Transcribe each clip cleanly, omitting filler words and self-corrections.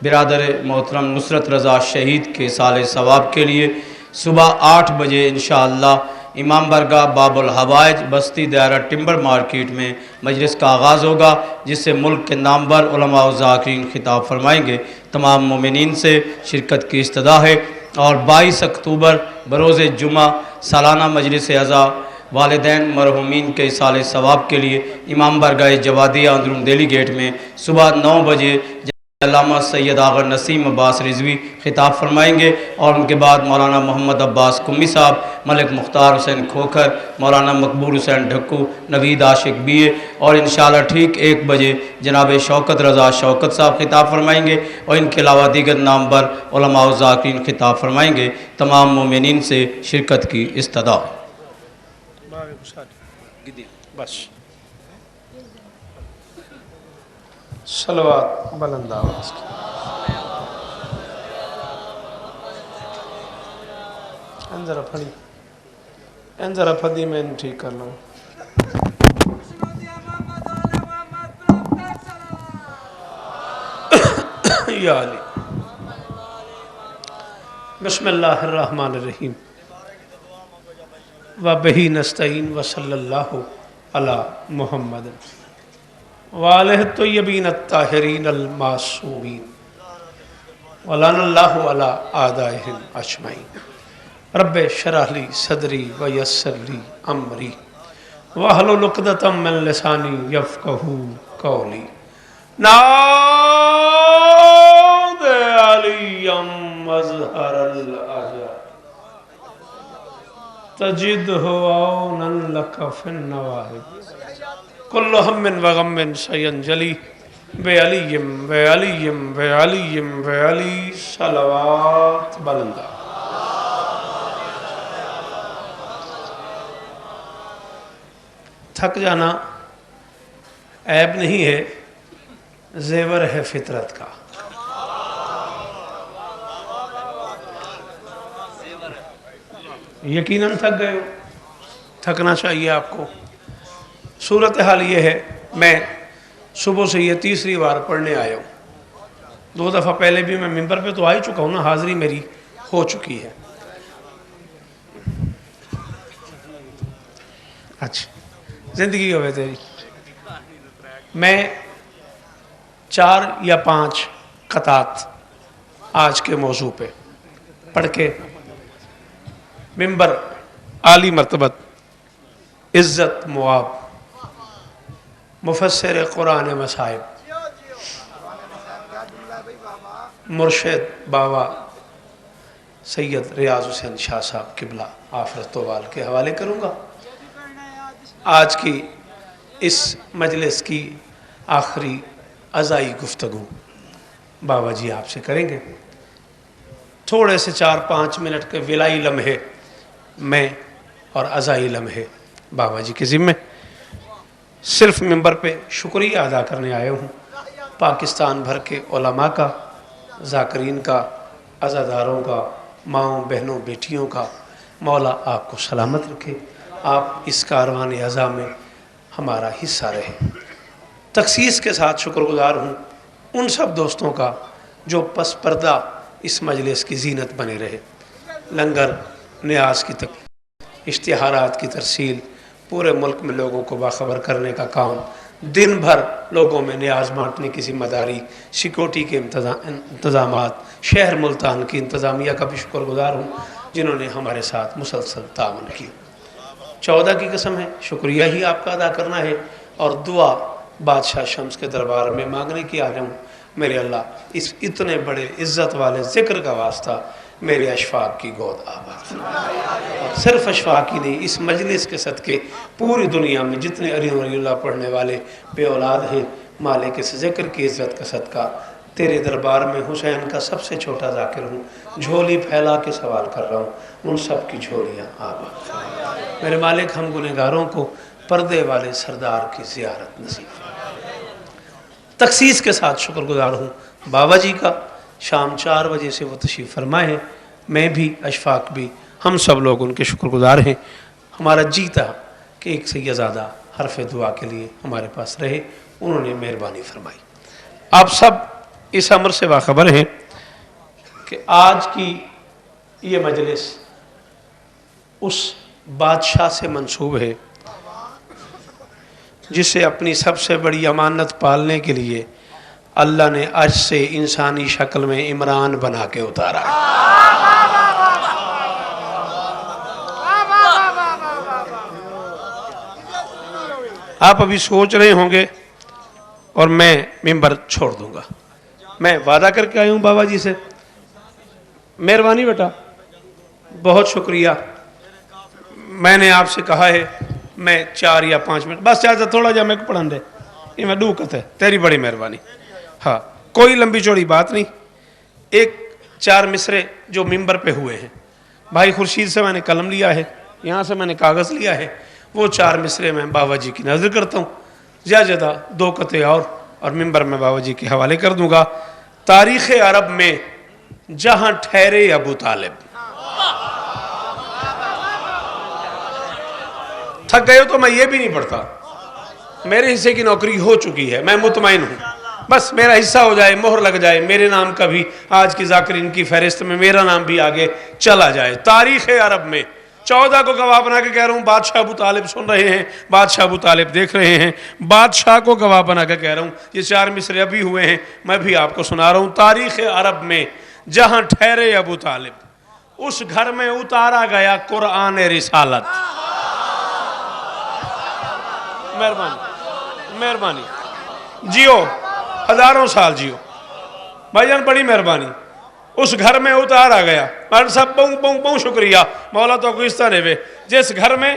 برادر محترم نصرت رضا شہید کے سال ثواب کے لیے صبح 8 بجے انشاءاللہ امام برگاہ باب الحوائج بستی دائرہ ٹمبر مارکیٹ میں مجلس کا آغاز ہوگا، جس سے ملک کے نامور علماء و ذاکرین خطاب فرمائیں گے۔ تمام مومنین سے شرکت کی استدعا ہے۔ اور 22 اکتوبر بروز جمعہ سالانہ مجلس عزا والدین مرحومین کے سال ثواب کے لیے امام برگاہ جوادیہ اندرون دہلی گیٹ میں صبح 9 بجے علامہ سید آغا نسیم عباس رضوی خطاب فرمائیں گے، اور ان کے بعد مولانا محمد عباس قمی صاحب، ملک مختار حسین کھوکھر، مولانا مقبول حسین ڈھکو، نوید عاشق بی اے، اور انشاءاللہ ٹھیک 1 بجے جناب شوکت رضا شوکت صاحب خطاب فرمائیں گے، اور ان کے علاوہ دیگر نامور علماء و ذاکرین خطاب فرمائیں گے۔ تمام مومنین سے شرکت کی استدعا ہے۔ بس صلوات بلند آواز کی۔ ذرا پھڑی ذرا پھدی میں ٹھیک کر لوں۔ یا علی بسم اللہ الرحمن الرحیم وبہ نستعین وصلی اللہ علی محمد وآلہ الطیبین الطاہرین المعصومین ولعن اللہ علی اعدائہم اجمعین۔ رب اشرح لی صدری ویسر لی امری واحلل عقدۃ من لسانی یفقہوا قولی۔ نعوذ علی مظہر العجب تجدہ عونا لک فی النوائب کل ہم وغم سینجلی بعلیم بعلیم بعلیم بعلی صلوات بلندہ۔ تھک جانا عیب نہیں ہے، زیور ہے فطرت کا۔ یقیناً تھک گئے ہو، تھکنا چاہیے آپ کو۔ صورتحال یہ ہے، میں صبح سے یہ تیسری بار پڑھنے آیا ہوں۔ 2 دفعہ پہلے بھی میں ممبر پہ تو آ ہی چکا ہوں نا، حاضری میری ہو چکی ہے۔ اچھا زندگی ہوئے تیری، میں 4 یا 5 قطعات آج کے موضوع پہ پڑھ کے ممبر عالی مرتبت عزت مواب مفسر قرآن مصائب مرشد بابا سید ریاض حسین شاہ صاحب قبلہ آفرت وال کے حوالے کروں گا۔ آج کی اس مجلس کی آخری عزائی گفتگو بابا جی آپ سے کریں گے۔ تھوڑے سے 4-5 منٹ کے ولائی لمحے میں اور عزائی لمحے بابا جی کے ذمے۔ صرف ممبر پہ شکریہ ادا کرنے آئے ہوں پاکستان بھر کے علماء کا، ذاکرین کا، عزاداروں کا، ماؤں بہنوں بیٹیوں کا۔ مولا آپ کو سلامت رکھے، آپ اس کاروان عزا میں ہمارا حصہ رہے۔ تخصیص کے ساتھ شکر گزار ہوں ان سب دوستوں کا جو پس پردہ اس مجلس کی زینت بنے رہے۔ لنگر نیاز کی اشتہارات کی ترسیل، پورے ملک میں لوگوں کو باخبر کرنے کا کام، دن بھر لوگوں میں نیاز بانٹنے کی ذمہ داری، سیکورٹی کے انتظامات، شہر ملتان کی انتظامیہ کا بھی شکر گزار ہوں جنہوں نے ہمارے ساتھ مسلسل تعاون کی۔ 14 کی قسم ہے، شکریہ ہی آپ کا ادا کرنا ہے، اور دعا بادشاہ شمس کے دربار میں مانگنے کی آ جاؤں۔ میرے اللہ اس اتنے بڑے عزت والے ذکر کا واسطہ میرے اشفاق کی گود آباد فرما۔ اور صرف اشفاق ہی نہیں، اس مجلس کے صدقے پوری دنیا میں جتنے علی اللہ پڑھنے والے بے اولاد ہیں، مالک اس ذکر کی عزت کا صدقہ تیرے دربار میں حسین کا سب سے چھوٹا ذاکر ہوں، جھولی پھیلا کے سوال کر رہا ہوں، ان سب کی جھولیاں آباد فرما۔ میرے مالک ہم گنہگاروں کو پردے والے سردار کی زیارت نصیب فرما۔ تخصیص کے ساتھ شکر گزار ہوں بابا جی کا، شام 4 بجے سے وہ تشریف فرمائے ہیں، میں بھی اشفاق بھی ہم سب لوگ ان کے شکر گزار ہیں۔ ہمارا جیتا کہ ایک سیدزادہ حرف دعا کے لیے ہمارے پاس رہے، انہوں نے مہربانی فرمائی۔ آپ سب اس امر سے باخبر ہیں کہ آج کی یہ مجلس اس بادشاہ سے منسوب ہے جسے اپنی سب سے بڑی امانت پالنے کے لیے اللہ نے عرش سے انسانی شکل میں عمران بنا کے اتارا ہے۔ آپ ابھی سوچ رہے ہوں گے اور میں ممبر چھوڑ دوں گا، میں وعدہ کر کے آئی ہوں بابا جی سے، مہربانی بیٹا، بہت شکریہ، میں نے آپ سے کہا ہے میں 4 یا 5 منٹ بس چاہتا تھوڑا جا میں کو پڑھن دے، یہ میں ڈوکت ہے، تیری بڑی مہربانی، ہاں کوئی لمبی چوڑی بات نہیں، ایک 4 مصرے جو ممبر پہ ہوئے ہیں، بھائی خورشید سے میں نے قلم لیا ہے، یہاں سے میں نے کاغذ لیا ہے، وہ 4 مصرے میں بابا جی کی نظر کرتا ہوں، زیادہ 2 قطعے اور ممبر میں بابا جی کے حوالے کر دوں گا۔ تاریخ عرب میں جہاں ٹھہرے ابو طالب، تھک گئے ہو تو میں یہ بھی نہیں پڑھتا، میرے حصے کی نوکری ہو چکی ہے، میں مطمئن ہوں، بس میرا حصہ ہو جائے، مہر لگ جائے، میرے نام کا بھی آج کی ذاکرین کی فہرست میں میرا نام بھی آگے چلا جائے۔ تاریخ عرب میں 14 کو گواہ بنا کے کہہ رہا ہوں، بادشاہ ابو طالب سن رہے ہیں، بادشاہ ابو طالب دیکھ رہے ہیں، بادشاہ کو گواہ بنا کے کہہ رہا ہوں، یہ 4 مصرے ابھی ہوئے ہیں، میں بھی آپ کو سنا رہا ہوں۔ تاریخ عرب میں جہاں ٹھہرے ابو طالب، اس گھر میں اتارا گیا قرآن رسالت۔ مہربانی جیو، ہزاروں سال جیو بھائی جان، بڑی مہربانی، اس گھر میں اتارا گیا، مالک صاحب بہت شکریہ، مولا تو کوئستہ نے جس گھر میں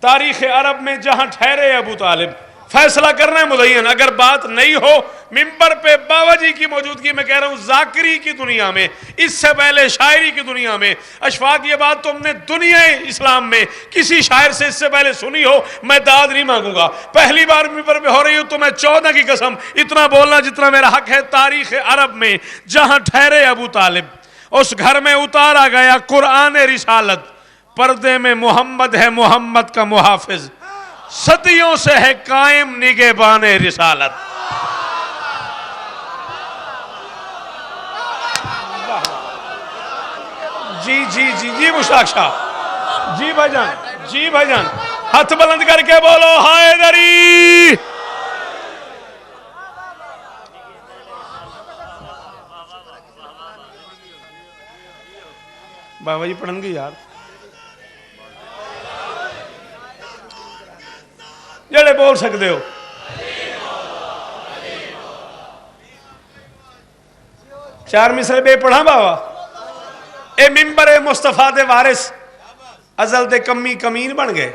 تاریخ عرب میں جہاں ٹھہرے ابو طالب، فیصلہ کرنا ہے مدین، اگر بات نہیں ہو ممبر پہ بابا جی کی موجودگی میں کہہ رہا ہوں، ذاکری کی دنیا میں، اس سے پہلے شاعری کی دنیا میں، اشفاق یہ بات تم نے دنیا اسلام میں کسی شاعر سے اس سے پہلے سنی ہو، میں داد نہیں مانگوں گا، پہلی بار ممبر پہ ہو رہی ہوں تو میں 14 کی قسم اتنا بولنا جتنا میرا حق ہے۔ تاریخ عرب میں جہاں ٹھہرے ابو طالب، اس گھر میں اتارا گیا قرآن رسالت، پردے میں محمد ہے محمد کا محافظ، صدیوں سے ہے قائم نگہبان رسالت۔ جی مشتاق شاہ، جی بھائی جان، ہاتھ بلند کر کے بولو حیدری۔ بابا جی پڑھن گے یار، جڑے بول سکتے ہو، چار مصرے بے پڑھا بابا، اے ممبر مصطفیٰ دے وارث ازل دے کمی کمین بن گئے۔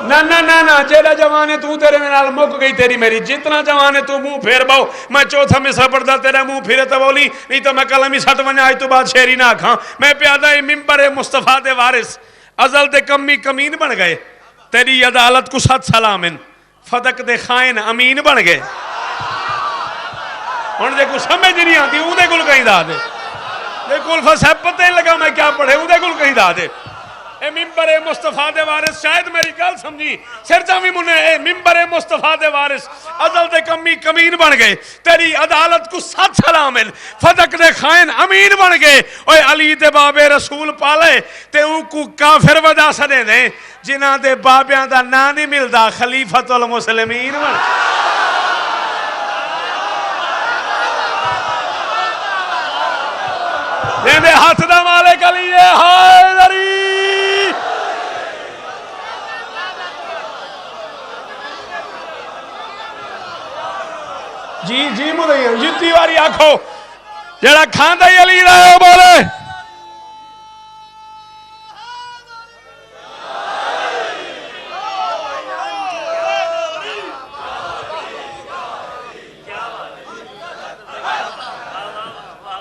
نہ جیڑا جوانے تو تیرے میں نال مک گئی تیری میری، جتنا جوانے تو منہ پھیر باؤ، میں چوتھا مصرع پڑھتا تیرے منہ پھیرے تو بولی، نہیں تو میں کلمی سٹ ونیا آج تو بعد شیری نہ کھاں، میں پیادہ ممبر مصطفیٰ دے وارث ازل دے کمی کمین بن گئے، تیری عدالت کو 7 سلامن فدق دے خائن امین بن گئے۔ ہن دے کو سمجھ نہیں آتی، اون دے کل کہیں دا دے، دے کل فسیب پتہ ہی لگا میں کیا پڑھے، اون دے کل کہیں دا دے۔ اے ممبر مصطفیٰ دے وارث، شاید میری گل سمجھی، سر جامی منے، اے ممبر مصطفیٰ دے وارث ازل دے کمی کمین بن گئے، تیری عدالت کو 7 سلامن فدق دے خائن امین بن گئے۔ اوے علی دے بابے رسول پالے تے او کو کافر ودا سنے دیں، جنہاں دے بابیاں دا نا نہیں ملدا، خلیفۃ المسلمین بن دے ہاتھ دا مالک علی حیدری۔ جی مدین جتی واری آکھو، جڑا کھاندہ ہی علی رہے ہو بولے۔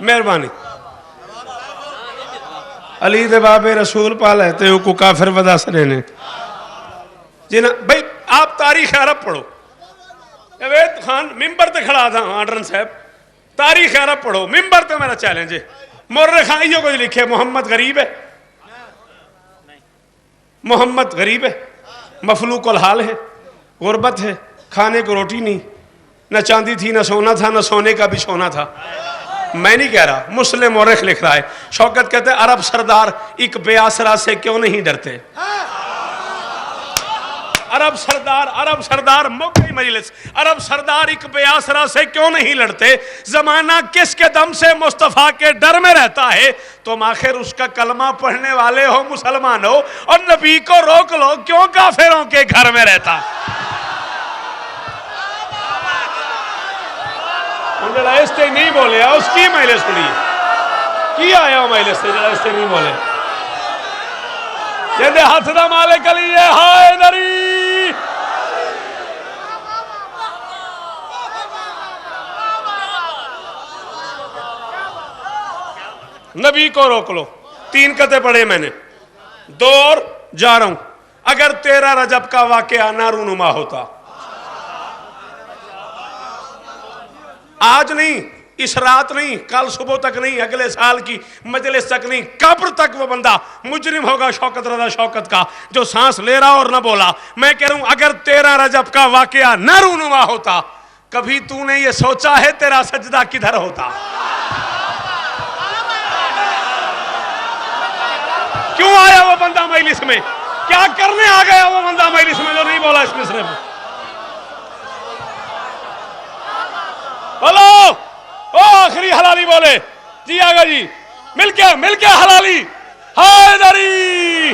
مہربانی، علی دے بابے رسول پالے تے کو کافر ودا سنے نے جنہاں، بھئی آپ تاریخ عرب پڑھو، عوید خان ممبر تے کھڑا تھا آنڈرن صاحب، تاریخ عرب پڑھو، ممبر تے میرا چیلنج ہے، مورخ آئیوں کو لکھے محمد غریب ہے، محمد غریب ہے، مفلوق الحال ہے، غربت ہے، کھانے کو روٹی نہیں، نہ چاندی تھی نہ سونا تھا، نہ سونے کا بچھونا تھا. میں نہیں کہہ رہا، مسلم مورخ لکھ رہا ہے. شوکت کہتے ہیں عرب سردار ایک بے آسرا سے کیوں نہیں ڈرتے. عرب سردار موقعی مجلس، عرب سردار ایک بے آسرا سے کیوں نہیں لڑتے. زمانہ کس کے دم سے مصطفیٰ کے ڈر میں رہتا ہے. تم آخر اس کا کلمہ پڑھنے والے ہو، مسلمان ہو، اور نبی کو روک لو، کیوں کافروں کے گھر میں رہتا. جڑا اس سے نہیں بولے اس کی مجلس سنی کی آیا مجلس سے، جڑا اس سے نہیں بولے جیندے ہاتھ دا مالک علی ہے. ہائے دری نبی کو روک لو. 3 قطعے پڑھے میں نے، 2 اور جا رہا ہوں. اگر 13 رجب کا واقعہ نہ رونما ہوتا، آج نہیں، اس رات نہیں، کل صبح تک نہیں، اگلے سال کی مجلس تک نہیں، قبر تک وہ بندہ مجرم ہوگا شوکت رضا شوکت کا، جو سانس لے رہا اور نہ بولا. میں کہہ رہا ہوں اگر 13 رجب کا واقعہ نہ رونما ہوتا، کبھی تو نے یہ سوچا ہے تیرا سجدہ کدھر ہوتا. کیوں آیا وہ بندہ مجلس میں؟ کیا کرنے آ گیا وہ بندہ مجلس میں جو نہیں بولا اس مصرے میں؟ بولو او آخری حلالی بولے. جی آگا جی، مل کے حلالی. ہائے دری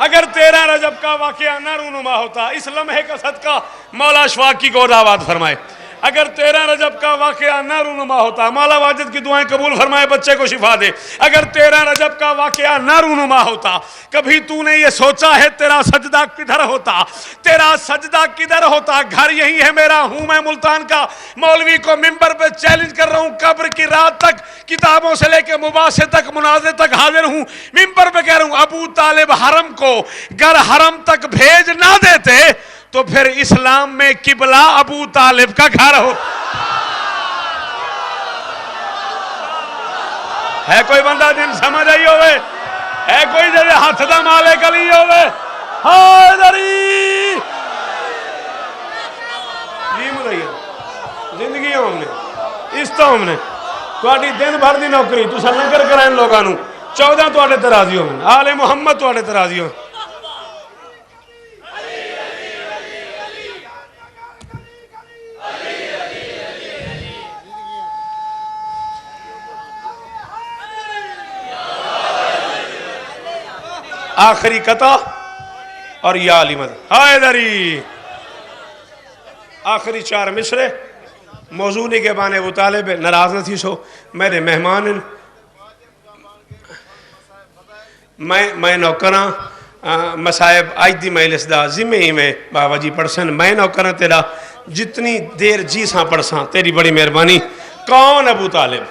اگر 13 رجب کا واقعہ نہ رونما ہوتا، اس لمحے کا صدقہ مولا شفاق کی گود آباد فرمائے. اگر 13 رجب کا واقعہ نہ رونما ہوتا، مولا واجد کی دعائیں قبول فرمائے، بچے کو شفا دے. اگر 13 رجب کا واقعہ نہ رونما ہوتا، کبھی تو نے یہ سوچا ہے تیرا سجدہ کدھر ہوتا؟ تیرا سجدہ کدھر ہوتا؟ گھر یہی ہے میرا، ہوں میں ملتان کا. مولوی کو ممبر پہ چیلنج کر رہا ہوں، قبر کی رات تک کتابوں سے لے کے مباحثے تک مناظرے تک حاضر ہوں. ممبر پہ کہہ رہا ہوں ابو طالب حرم کو گر حرم تک بھیج نہ دیتے تو پھر اسلام میں قبلہ ابو طالب کا گھر ہو. ہے کوئی بندہ جن سمجھ آئی ہوئے؟ ہے کوئی جیسے ہاتھ دا مالک علی ہوئے؟ ہائے دری جی مدعیہ زندگی ہم نے اس تو ہم نے تواڈی دن بھر دی نوکری تسا لنگر کرائیں لوگاں نو 14 تواڈے تے راضی ہون، آل محمد تواڈے تے راضی ہون. آخری قطع اور یا علی مدد. ہائے دری آخری 4 مصرے موضوع نہیں کے بانے ابو طالب ناراض نہ تھی سو میرے مہمان میں نوکراں مسائب آج دی مجلس دا ذمہ ہی میں بابا جی پڑھسن میں نوکراں تیرا جتنی دیر جی ساں پڑھساں تیری بڑی مہربانی. کون ابو طالب؟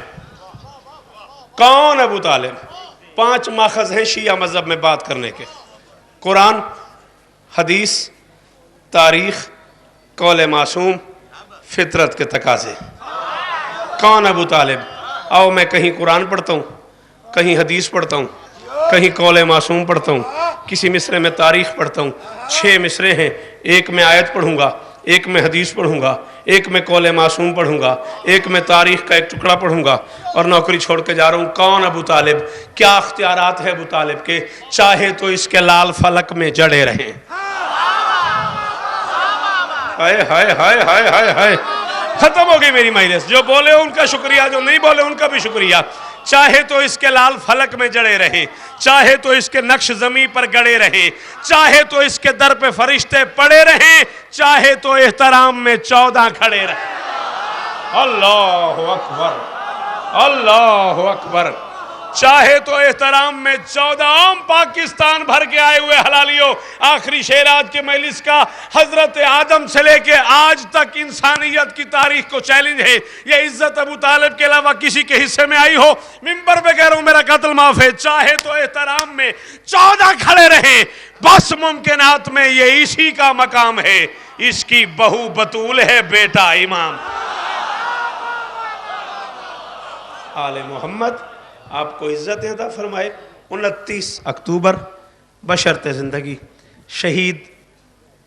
کون ابو طالب؟ 5 ماخذ ہیں شیعہ مذہب میں بات کرنے کے: قرآن، حدیث، تاریخ، قول معصوم، فطرت کے تقاضے. کون ابو طالب؟ آؤ میں کہیں قرآن پڑھتا ہوں، کہیں حدیث پڑھتا ہوں، کہیں قول معصوم پڑھتا ہوں، کسی مصرے میں تاریخ پڑھتا ہوں. 6 مصرے ہیں، ایک میں آیت پڑھوں گا، ایک میں حدیث پڑھوں گا، ایک میں قول معصوم پڑھوں گا، ایک میں تاریخ کا ایک ٹکڑا پڑھوں گا اور نوکری چھوڑ کے جا رہا ہوں. کون ابو طالب؟ کیا اختیارات ہے ابو طالب کے؟ چاہے تو اس کے لال فلک میں جڑے رہیں. ہائے ہائے ہائے ہائے ہائے ہائے ختم ہو گئی میری مجلس. جو بولے ان کا شکریہ، جو نہیں بولے ان کا بھی شکریہ. چاہے تو اس کے لال فلک میں جڑے رہیں، چاہے تو اس کے نقش زمیں پر گڑے رہیں، چاہے تو اس کے در پہ فرشتے پڑے رہیں، چاہے تو احترام میں 14 کھڑے رہیں. اللہ اکبر، اللہ اکبر. چاہے تو احترام میں 14 عام پاکستان بھر کے آئے ہوئے حلالیوں. آخری شعر آج کے مجلس کا حضرت آدم سے لے کے آج تک انسانیت کی تاریخ کو چیلنج ہے. یہ عزت ابو طالب کے علاوہ کسی کے حصے میں آئی ہو؟ ممبر پہ کہہ رہا ہوں میرا قتل معاف ہے. چاہے تو احترام میں 14 کھڑے رہیں، بس ممکنات میں یہ اسی کا مقام ہے. اس کی بہو بطول ہے، بیٹا امام. آل محمد آپ کو عزت عطا فرمائے. 29 اکتوبر بشرط زندگی شہید